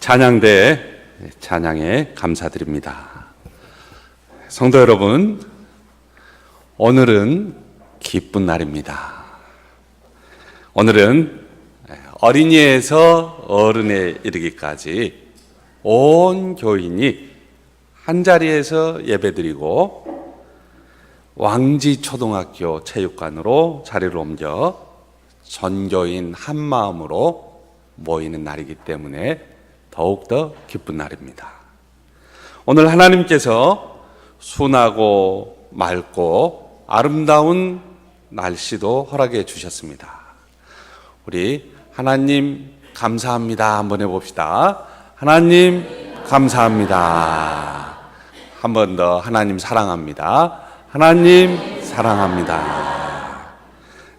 찬양대 찬양에 감사드립니다. 성도 여러분, 오늘은 기쁜 날입니다. 오늘은 어린이에서 어른에 이르기까지 온 교인이 한자리에서 예배드리고 왕지초등학교 체육관으로 자리를 옮겨 전교인 한마음으로 모이는 날이기 때문에 더욱더 기쁜 날입니다. 오늘 하나님께서 순하고 맑고 아름다운 날씨도 허락해 주셨습니다. 우리 하나님 감사합니다 한번 해봅시다. 하나님 감사합니다. 한 번 더 하나님 사랑합니다. 하나님 사랑합니다.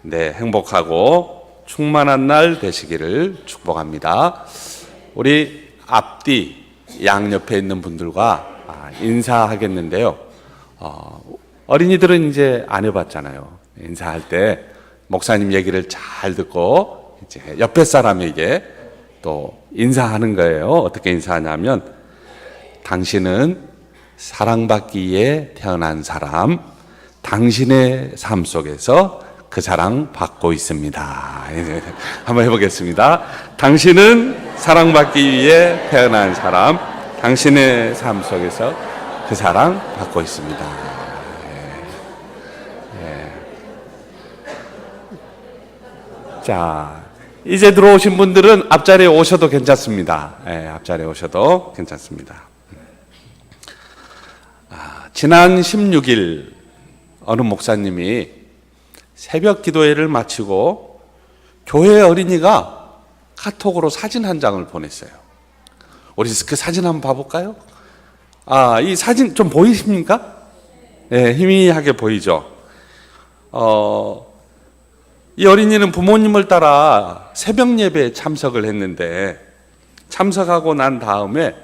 네, 행복하고 충만한 날 되시기를 축복합니다. 우리 앞뒤 양옆에 있는 분들과 인사하겠는데요. 어린이들은 이제 안 해봤잖아요. 인사할 때 목사님 얘기를 잘 듣고 이제 옆에 사람에게 또 인사하는 거예요. 어떻게 인사하냐면, 당신은 사랑받기 위해 태어난 사람, 당신의 삶 속에서 그 사랑 받고 있습니다. 한번 해보겠습니다. 당신은 사랑받기 위해 태어난 사람, 당신의 삶 속에서 그 사랑 받고 있습니다. 자, 이제 들어오신 분들은 앞자리에 오셔도 괜찮습니다. 앞자리에 오셔도 괜찮습니다. 지난 16일 어느 목사님이 새벽 기도회를 마치고 교회 어린이가 카톡으로 사진 한 장을 보냈어요. 우리 그 사진 한번 봐볼까요? 이 사진 좀 보이십니까? 네, 희미하게 보이죠? 이 어린이는 부모님을 따라 새벽 예배에 참석을 했는데, 참석하고 난 다음에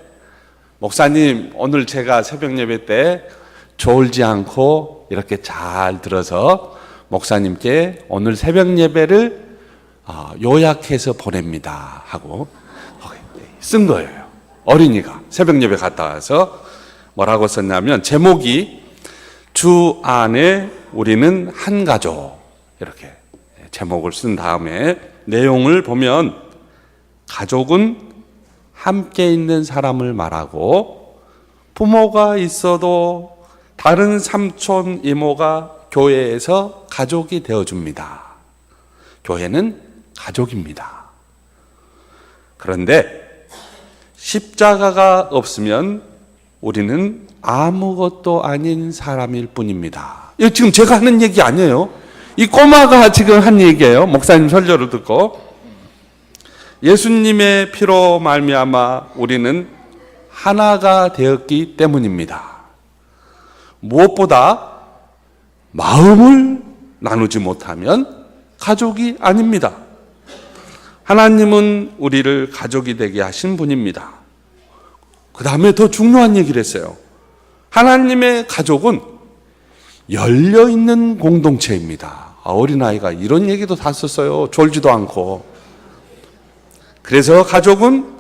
목사님, 오늘 제가 새벽 예배 때 졸지 않고 이렇게 잘 들어서 목사님께 오늘 새벽 예배를 요약해서 보냅니다 하고 쓴 거예요. 어린이가 새벽 예배 갔다 와서 뭐라고 썼냐면, 제목이 주 안에 우리는 한 가족, 이렇게 제목을 쓴 다음에 내용을 보면, 가족은 함께 있는 사람을 말하고, 부모가 있어도 다른 삼촌, 이모가 교회에서 가족이 되어줍니다. 교회는 가족입니다. 그런데 십자가가 없으면 우리는 아무것도 아닌 사람일 뿐입니다. 이거 지금 제가 하는 얘기 아니에요. 이 꼬마가 지금 한 얘기예요. 목사님 설교를 듣고, 예수님의 피로 말미암아 우리는 하나가 되었기 때문입니다. 무엇보다 마음을 나누지 못하면 가족이 아닙니다. 하나님은 우리를 가족이 되게 하신 분입니다. 그 다음에 더 중요한 얘기를 했어요. 하나님의 가족은 열려있는 공동체입니다. 어린아이가 이런 얘기도 다 썼어요. 졸지도 않고. 그래서 가족은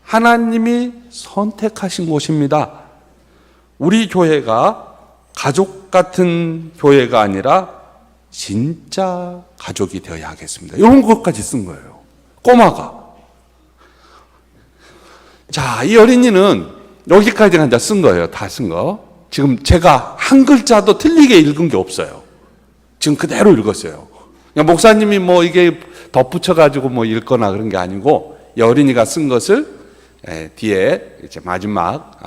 하나님이 선택하신 곳입니다. 우리 교회가 가족 같은 교회가 아니라 진짜 가족이 되어야 하겠습니다. 이런 것까지 쓴 거예요. 꼬마가. 자, 이 어린이는 여기까지 이제 쓴 거예요. 다 쓴 거. 지금 제가 한 글자도 틀리게 읽은 게 없어요. 지금 그대로 읽었어요. 그냥 목사님이 뭐 이게 덧붙여가지고 뭐 읽거나 그런 게 아니고, 이 어린이가 쓴 것을 뒤에 이제 마지막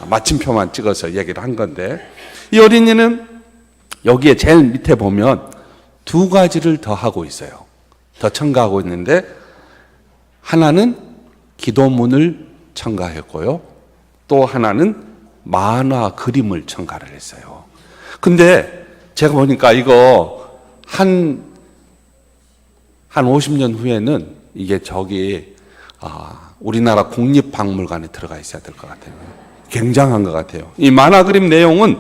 마침표만 찍어서 얘기를 한 건데, 이 어린이는 여기에 제일 밑에 보면 두 가지를 더 하고 있어요. 더 첨가하고 있는데, 하나는 기도문을 첨가했고요, 또 하나는 만화 그림을 첨가를 했어요. 근데 제가 보니까 이거 한 50년 후에는 이게 저기 우리나라 국립박물관에 들어가 있어야 될 것 같아요. 굉장한 것 같아요. 이 만화 그림 내용은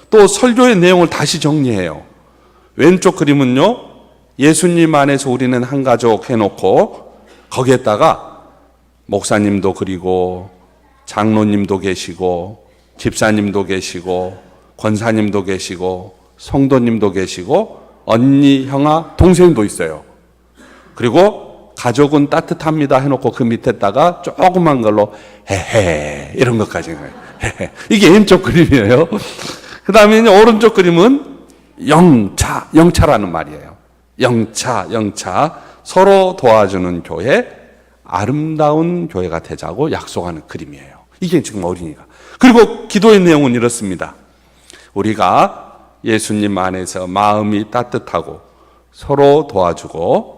또 설교의 내용을 다시 정리해요. 왼쪽 그림은요, 예수님 안에서 우리는 한 가족 해놓고 거기에다가 목사님도 그리고 장로님도 계시고 집사님도 계시고 권사님도 계시고 성도님도 계시고 언니, 형아, 동생도 있어요. 그리고 가족은 따뜻합니다 해놓고 그 밑에다가 조그만 걸로 헤헤 이런 것까지 해요. 헤헤. 이게 왼쪽 그림이에요. 그 다음에 오른쪽 그림은 영차라는 말이에요. 영차 서로 도와주는 교회, 아름다운 교회가 되자고 약속하는 그림이에요. 이게 지금 어린이가. 그리고 기도의 내용은 이렇습니다. 우리가 예수님 안에서 마음이 따뜻하고 서로 도와주고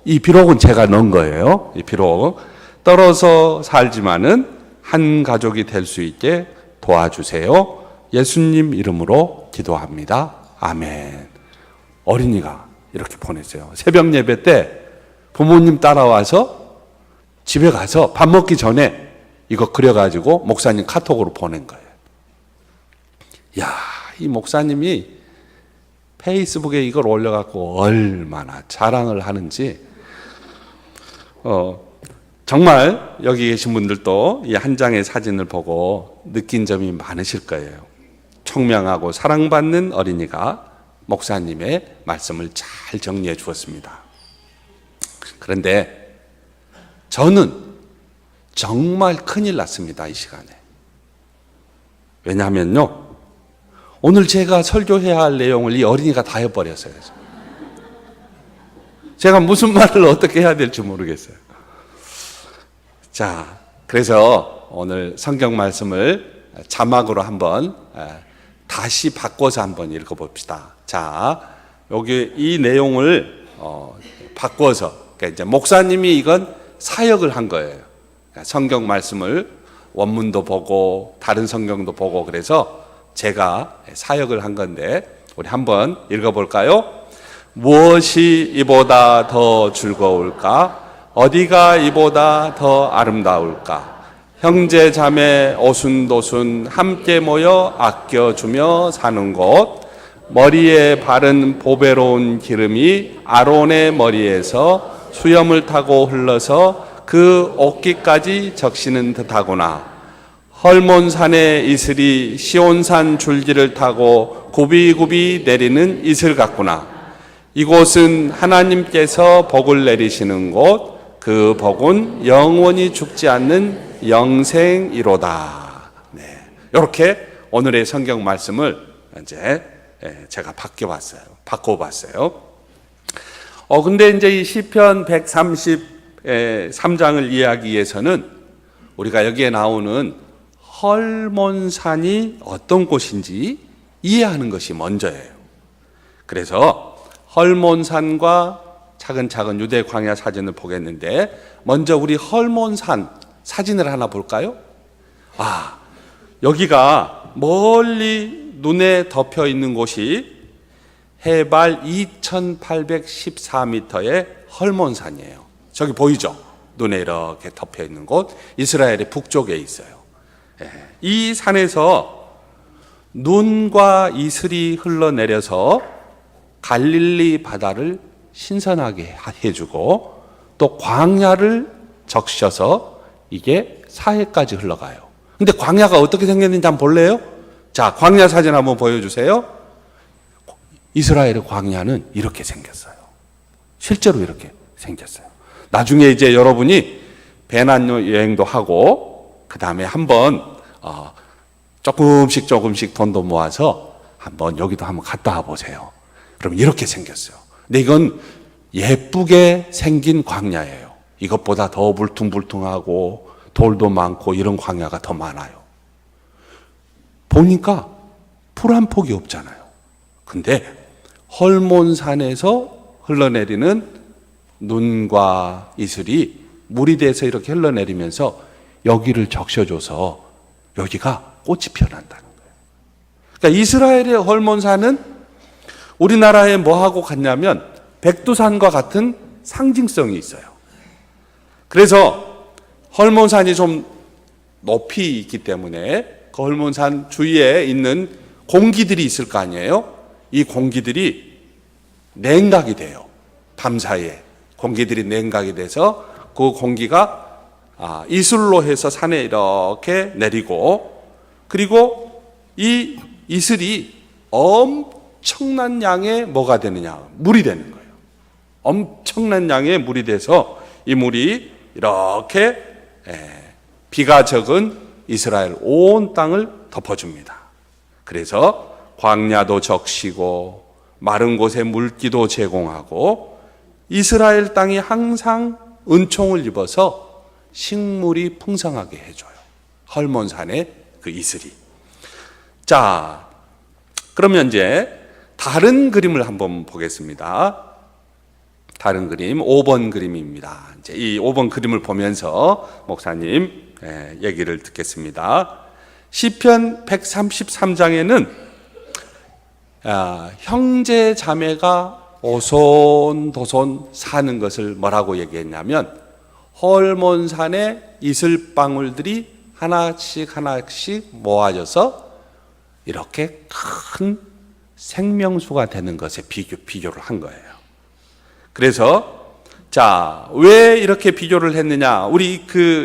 이 비록은 제가 넣은 거예요. 이 비록 떨어져 살지만은 한 가족이 될 수 있게 도와주세요. 예수님 이름으로 기도합니다. 아멘. 어린이가 이렇게 보냈어요. 새벽 예배 때 부모님 따라와서 집에 가서 밥 먹기 전에 이거 그려가지고 목사님 카톡으로 보낸 거예요. 야, 이 목사님이 페이스북에 이걸 올려갖고 얼마나 자랑을 하는지, 정말 여기 계신 분들도 이 한 장의 사진을 보고 느낀 점이 많으실 거예요. 청명하고 사랑받는 어린이가 목사님의 말씀을 잘 정리해 주었습니다. 그런데 저는 정말 큰일 났습니다, 이 시간에. 왜냐하면요, 오늘 제가 설교해야 할 내용을 이 어린이가 다 해버렸어요. 제가 무슨 말을 어떻게 해야 될지 모르겠어요. 자, 그래서 오늘 성경 말씀을 자막으로 한번 다시 바꿔서 한번 읽어봅시다. 자, 여기 이 내용을 바꿔서, 그러니까 이제 목사님이 이건 사역을 한 거예요. 그러니까 성경 말씀을 원문도 보고 다른 성경도 보고 그래서 제가 사역을 한 건데 우리 한번 읽어볼까요? 무엇이 이보다 더 즐거울까? 어디가 이보다 더 아름다울까? 형제 자매 오순도순 함께 모여 아껴주며 사는 곳, 머리에 바른 보배로운 기름이 아론의 머리에서 수염을 타고 흘러서 그 옷깃까지 적시는 듯하구나. 헐몬산의 이슬이 시온산 줄기를 타고 굽이굽이 내리는 이슬 같구나. 이곳은 하나님께서 복을 내리시는 곳, 그 복은 영원히 죽지 않는 영생이로다. 네, 이렇게 오늘의 성경 말씀을 이제 제가 바꿔봤어요. 근데 이제 이 시편 133장을 이해하기 위해서는 우리가 여기에 나오는 헐몬산이 어떤 곳인지 이해하는 것이 먼저예요. 그래서 헐몬산과 차근차근 유대 광야 사진을 보겠는데, 먼저 우리 헐몬산 사진을 하나 볼까요? 여기가 멀리 눈에 덮여 있는 곳이 해발 2814m의 헐몬산이에요. 저기 보이죠? 눈에 이렇게 덮여 있는 곳, 이스라엘의 북쪽에 있어요. 이 산에서 눈과 이슬이 흘러내려서 갈릴리 바다를 신선하게 해주고 또 광야를 적셔서 이게 사해까지 흘러가요. 근데 광야가 어떻게 생겼는지 한번 볼래요? 자, 광야 사진 한번 보여주세요. 이스라엘의 광야는 이렇게 생겼어요. 실제로 이렇게 생겼어요. 나중에 이제 여러분이 배낭 여행도 하고 그 다음에 한번 조금씩 돈도 모아서 한번 여기도 한번 갔다 와 보세요. 그럼 이렇게 생겼어요. 근데 이건 예쁘게 생긴 광야예요. 이것보다 더 울퉁불퉁하고 돌도 많고 이런 광야가 더 많아요. 보니까 풀 한 폭이 없잖아요. 근데 헐몬산에서 흘러내리는 눈과 이슬이 물이 돼서 이렇게 흘러내리면서 여기를 적셔줘서 여기가 꽃이 피어난다는 거예요. 그러니까 이스라엘의 헐몬산은 우리나라에 뭐하고 같냐면 백두산과 같은 상징성이 있어요. 그래서 헐몬산이 좀 높이 있기 때문에 그 헐몬산 주위에 있는 공기들이 있을 거 아니에요. 이 공기들이 냉각이 돼요. 밤사이에 공기들이 냉각이 돼서 그 공기가 이슬로 해서 산에 이렇게 내리고, 그리고 이 이슬이 엄청난 양의 뭐가 되느냐? 물이 되는 거예요. 엄청난 양의 물이 돼서 이 물이 이렇게 비가 적은 이스라엘 온 땅을 덮어줍니다. 그래서 광야도 적시고 마른 곳에 물기도 제공하고 이스라엘 땅이 항상 은총을 입어서 식물이 풍성하게 해줘요. 헐몬산의 그 이슬이. 자, 그러면 이제 다른 그림을 한번 보겠습니다. 다른 그림, 5번 그림입니다. 이제 이 5번 그림을 보면서 목사님 얘기를 듣겠습니다. 시편 133장에는 형제 자매가 오손도손 사는 것을 뭐라고 얘기했냐면, 헐몬산의 이슬방울들이 하나씩 하나씩 모아져서 이렇게 큰 생명수가 되는 것에 비교를 한 거예요. 그래서 자, 왜 이렇게 비교를 했느냐? 우리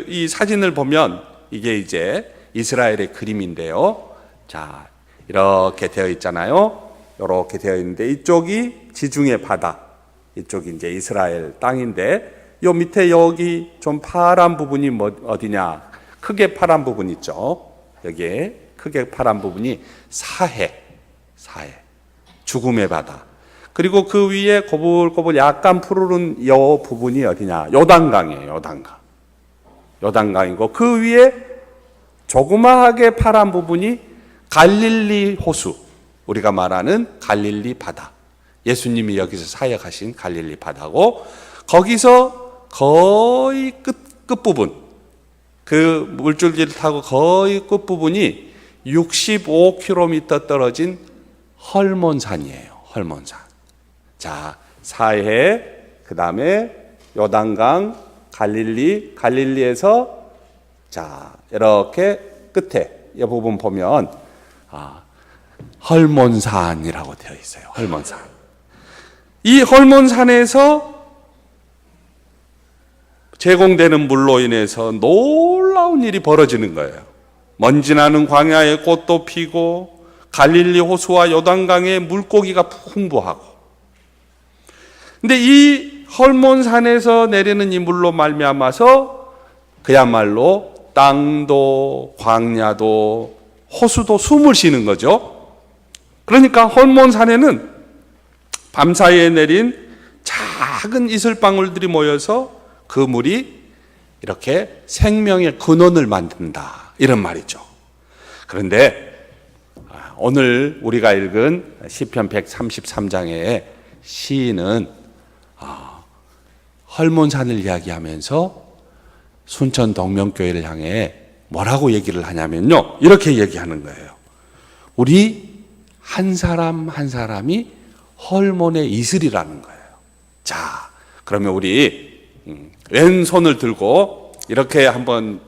이 사진을 보면 이게 이제 이스라엘의 그림인데요. 자, 이렇게 되어 있잖아요. 이렇게 되어 있는데 이쪽이 지중해 바다, 이쪽이 이제 이스라엘 땅인데, 요 밑에 여기 좀 파란 부분이 어디냐? 크게 파란 부분 있죠. 여기에 크게 파란 부분이 사해, 죽음의 바다. 그리고 그 위에 꼬불꼬불 약간 푸르른 요 부분이 어디냐? 요단강이에요. 요단강이고, 그 위에 조그마하게 파란 부분이 갈릴리 호수, 우리가 말하는 갈릴리 바다. 예수님이 여기서 사역하신 갈릴리 바다고, 거기서 거의 끝부분, 그 물줄기를 타고 거의 끝부분이 65km 떨어진 헐몬산이에요. 헐몬산. 자, 사해, 그 다음에 요단강, 갈릴리에서 자, 이렇게 끝에 이 부분 보면 헐몬산이라고 되어 있어요. 헐몬산. 이 헐몬산에서 제공되는 물로 인해서 놀라운 일이 벌어지는 거예요. 먼지 나는 광야에 꽃도 피고 갈릴리 호수와 요단강에 물고기가 풍부하고. 근데 이 헐몬산에서 내리는 이 물로 말미암아서 그야말로 땅도 광야도 호수도 숨을 쉬는 거죠. 그러니까 헐몬산에는 밤사이에 내린 작은 이슬방울들이 모여서 그 물이 이렇게 생명의 근원을 만든다, 이런 말이죠. 그런데 오늘 우리가 읽은 시편 133장의 시인은 헐몬산을 이야기하면서 순천 동명교회를 향해 뭐라고 얘기를 하냐면요, 이렇게 얘기하는 거예요. 우리 한 사람 한 사람이 헐몬의 이슬이라는 거예요. 자, 그러면 우리 왼손을 들고 이렇게 한번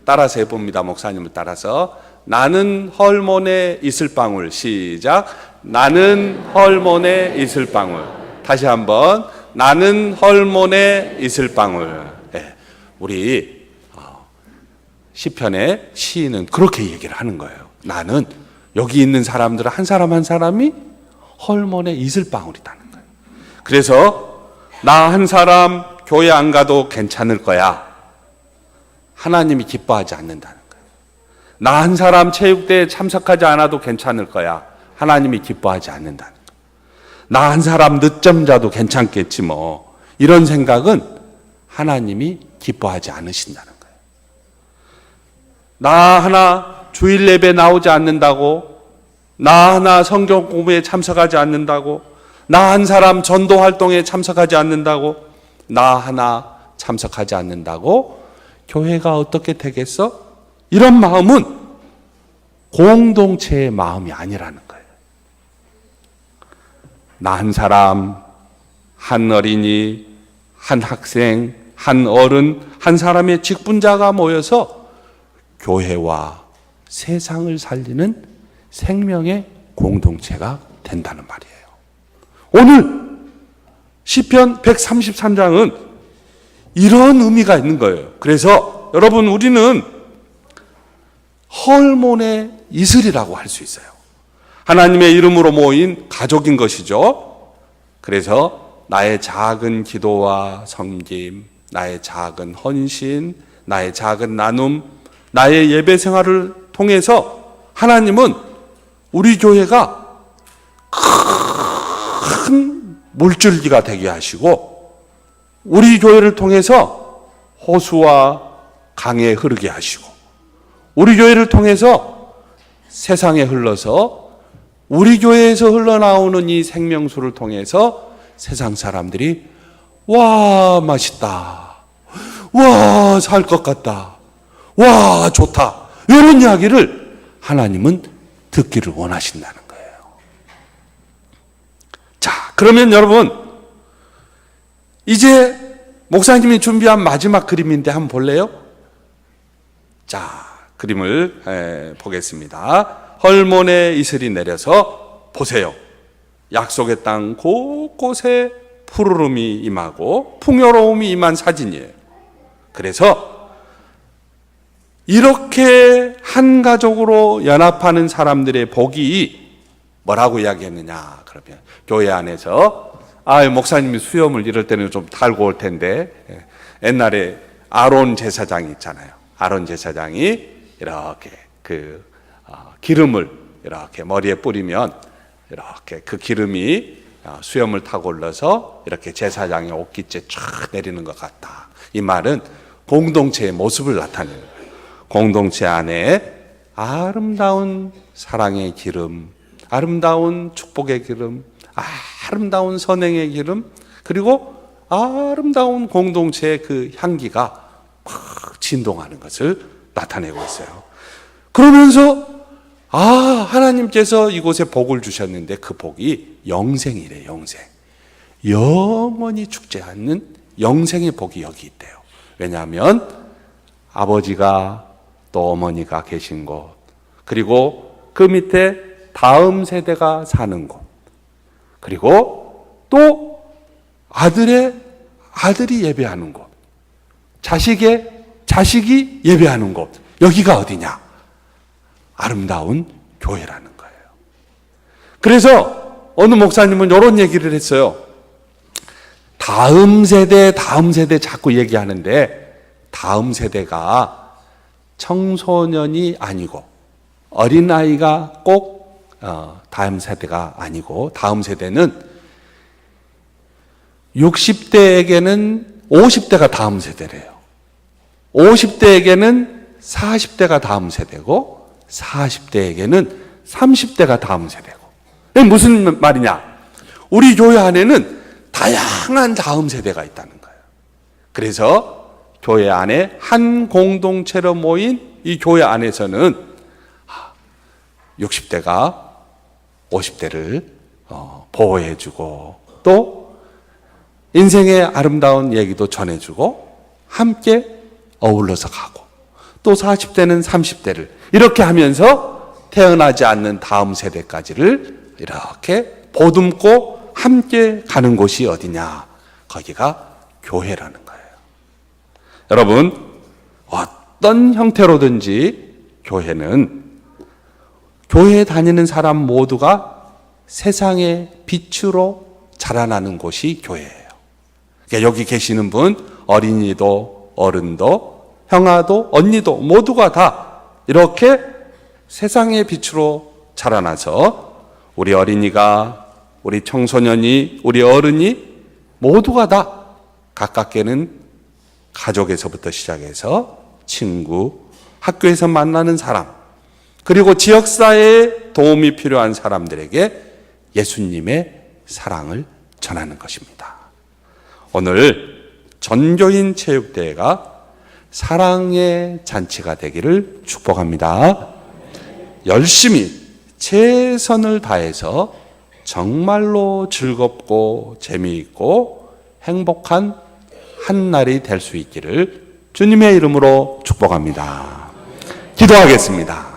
따라서 해봅니다. 목사님을 따라서. 나는 헐몬의 이슬방울. 시작. 나는 헐몬의 이슬방울. 다시 한번. 나는 헐몬의 이슬방울. 네. 우리 시편의 시인은 그렇게 얘기를 하는 거예요. 나는, 여기 있는 사람들은 한 사람 한 사람이 헐몬의 이슬방울이라는 거예요. 그래서 나 한 사람 교회 안 가도 괜찮을 거야. 하나님이 기뻐하지 않는다는 거예요. 나 한 사람 체육대회에 참석하지 않아도 괜찮을 거야. 하나님이 기뻐하지 않는다는 거예요. 나 한 사람 늦잠 자도 괜찮겠지 뭐. 이런 생각은 하나님이 기뻐하지 않으신다는 거예요. 나 하나 주일 예배 나오지 않는다고, 나 하나 성경 공부에 참석하지 않는다고, 나 한 사람 전도 활동에 참석하지 않는다고, 나 하나 참석하지 않는다고 교회가 어떻게 되겠어? 이런 마음은 공동체의 마음이 아니라는 거예요. 나 한 사람, 한 어린이, 한 학생, 한 어른, 한 사람의 직분자가 모여서 교회와 세상을 살리는 생명의 공동체가 된다는 말이에요. 오늘 시편 133장은 이런 의미가 있는 거예요. 그래서 여러분, 우리는 헐몬의 이슬이라고 할 수 있어요. 하나님의 이름으로 모인 가족인 것이죠. 그래서 나의 작은 기도와 섬김, 나의 작은 헌신, 나의 작은 나눔, 나의 예배 생활을 통해서 하나님은 우리 교회가 큰 물줄기가 되게 하시고, 우리 교회를 통해서 호수와 강에 흐르게 하시고, 우리 교회를 통해서 세상에 흘러서 우리 교회에서 흘러나오는 이 생명수를 통해서 세상 사람들이 와, 맛있다, 와, 살 것 같다, 와, 좋다, 이런 이야기를 하나님은 듣기를 원하신다는 거예요. 자, 그러면 여러분, 이제 목사님이 준비한 마지막 그림인데 한번 볼래요? 자, 그림을 보겠습니다. 헐몬의 이슬이 내려서 보세요. 약속의 땅 곳곳에 푸르름이 임하고 풍요로움이 임한 사진이에요. 그래서 이렇게 한 가족으로 연합하는 사람들의 복이 뭐라고 이야기했느냐? 그러면 교회 안에서 목사님이 수염을 이럴 때는 좀 달고 올 텐데, 옛날에 아론 제사장이 있잖아요. 아론 제사장이 이렇게 기름을 이렇게 머리에 뿌리면 이렇게 그 기름이 수염을 타고 올라서 이렇게 제사장의 옷깃에 쫙 내리는 것 같다. 이 말은 공동체의 모습을 나타내는 거예요. 공동체 안에 아름다운 사랑의 기름, 아름다운 축복의 기름, 아름다운 선행의 기름, 그리고 아름다운 공동체의 그 향기가 막 진동하는 것을 나타내고 있어요. 그러면서 하나님께서 이곳에 복을 주셨는데 그 복이 영생이래. 영생. 영원히 죽지 않는 영생의 복이 여기 있대요. 왜냐하면 아버지가 또 어머니가 계신 곳, 그리고 그 밑에 다음 세대가 사는 곳, 그리고 또 아들이 예배하는 곳, 자식이 예배하는 곳, 여기가 어디냐? 아름다운 교회라는 거예요. 그래서 어느 목사님은 이런 얘기를 했어요. 다음 세대 자꾸 얘기하는데, 다음 세대가 청소년이 아니고 어린아이가 꼭 다음 세대가 아니고, 다음 세대는 60대에게는 50대가 다음 세대래요. 50대에게는 40대가 다음 세대고, 40대에게는 30대가 다음 세대고. 이게 무슨 말이냐? 우리 교회 안에는 다양한 다음 세대가 있다는 거예요. 그래서 교회 안에 한 공동체로 모인 이 교회 안에서는 60대가 50대를 보호해주고, 또 인생의 아름다운 얘기도 전해주고, 함께 어울러서 가고, 또 40대는 30대를 이렇게 하면서 태어나지 않는 다음 세대까지를 이렇게 보듬고 함께 가는 곳이 어디냐? 거기가 교회라는 거예요. 여러분, 어떤 형태로든지 교회에 다니는 사람 모두가 세상의 빛으로 자라나는 곳이 교회예요. 그러니까 여기 계시는 분, 어린이도 어른도 형아도 언니도 모두가 다 이렇게 세상의 빛으로 자라나서 우리 어린이가, 우리 청소년이, 우리 어른이 모두가 다 가깝게는 가족에서부터 시작해서 친구, 학교에서 만나는 사람, 그리고 지역사회에 도움이 필요한 사람들에게 예수님의 사랑을 전하는 것입니다. 오늘 전교인 체육대회가 사랑의 잔치가 되기를 축복합니다. 열심히 최선을 다해서 정말로 즐겁고 재미있고 행복한 한 날이 될 수 있기를 주님의 이름으로 축복합니다. 기도하겠습니다.